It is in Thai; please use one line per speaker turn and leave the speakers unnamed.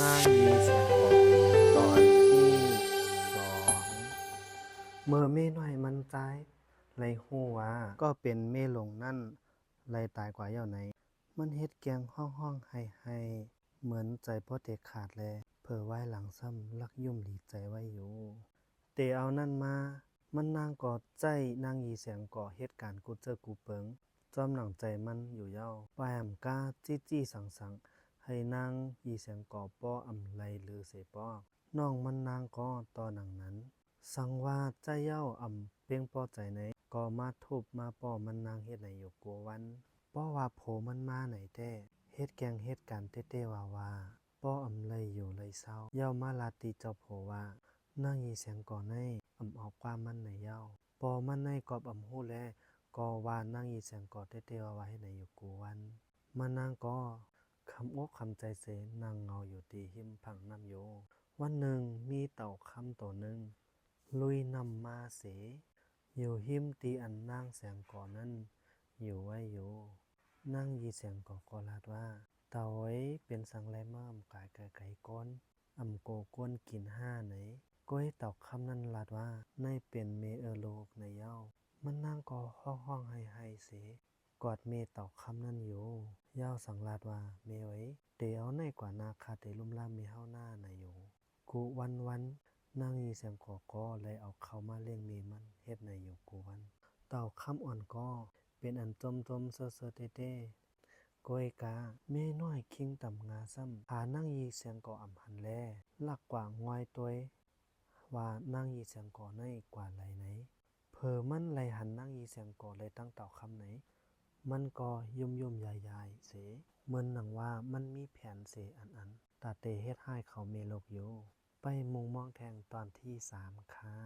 นางยีเสียงกอกตอนที่สองเมื่อเม่น้อยมันใจไรหู้ว่าก็เป็นเม่หลงนั่นไรตายกว่าเย่าไหนมันเฮ็ดแกงห้องให้เหมือนใจพ่อเด็กขาดแลเผอไว้หลังซ้ำลักยุ่มดีใจไว้อยู่เตเอานั่นมามันนางก่อใจนางยีเสียงก่อเหตุการณ์กูเจอกูเปิงจอมหนังใจมันอยู่เย้าปายมก้าจี้สังให้นางยีเสียงก่อป้ออำไลหรือเสป้อน้องมันนางก็ต่อหนังนั้นสังว่าใจเย้าอำเปียงป้อใจไหนก็มาทุบมาป้อมันนางเฮ็ดไหนอยู่กัววันป้อว่าโผมันมาไหนแท้เฮ็ดแกงเฮ็ดการเต้ว่าป้ออำไลอยู่เลยเศร้าเย้ามาลาตีเจ้าโผว่านางยีเสียงก่อในอำออกความมันในเย้าปอมันในกอบอำฮู้แลก็ว่านางยีเสียงก่อเต้ว่าเฮ็ดไหนอยู่กัววันมานางก็คำอกคำใจเสนางเงาอยู่ตีหิมพังน้ำโยวันหนึ่งมีเต่าคำตัวหนึ่งลุยนำมาเสอยู่หิมตีอันนางแสงก่อนั้นอยู่ไว้อยู่นางยีเสียงก่อก็ลาดว่าเต่าไว้เป็นสังแลม่อมกายไก่ก้นอำโกก้นกินห้าไหนก้อยเต่าคำนั้นลาดว่าในเป็นเมเอโลกในเย้ามันนางก็ห้องให้เสกอดเมเต่าคำนั้นอยู่เย้าสังลาดว่าเมไว้เดี๋ยวในกว่านาคาเตลุ่มล่ามเมเฮาหน้าในอยู่กูวันนางยีเสียงก่อก็เลยเอาเขามาเลี้ยงเมมันเฮ็ดในอยู่กูวันเต่าคำอ่อนก็เป็นอันจมเซอเต้ก้อยกาเม่น้อยคิงต่ำงาซ้ำหานางยีเสียงก่ออำหันแลลักกว่างอยตัวว่านางยีเสียงก่อในกว่าไหลไหนเพอมันไหลหันนางยีเสียงก่อเลยตั้งเต่าคำไหนมันก็ยุ่มยายเสเหมือนหนังว่ามันมีแผนเสอันตาเตเฮ็ดให้เขาเมโลกอยู่ไปมุงมองแทงตอนที่3ค่ะ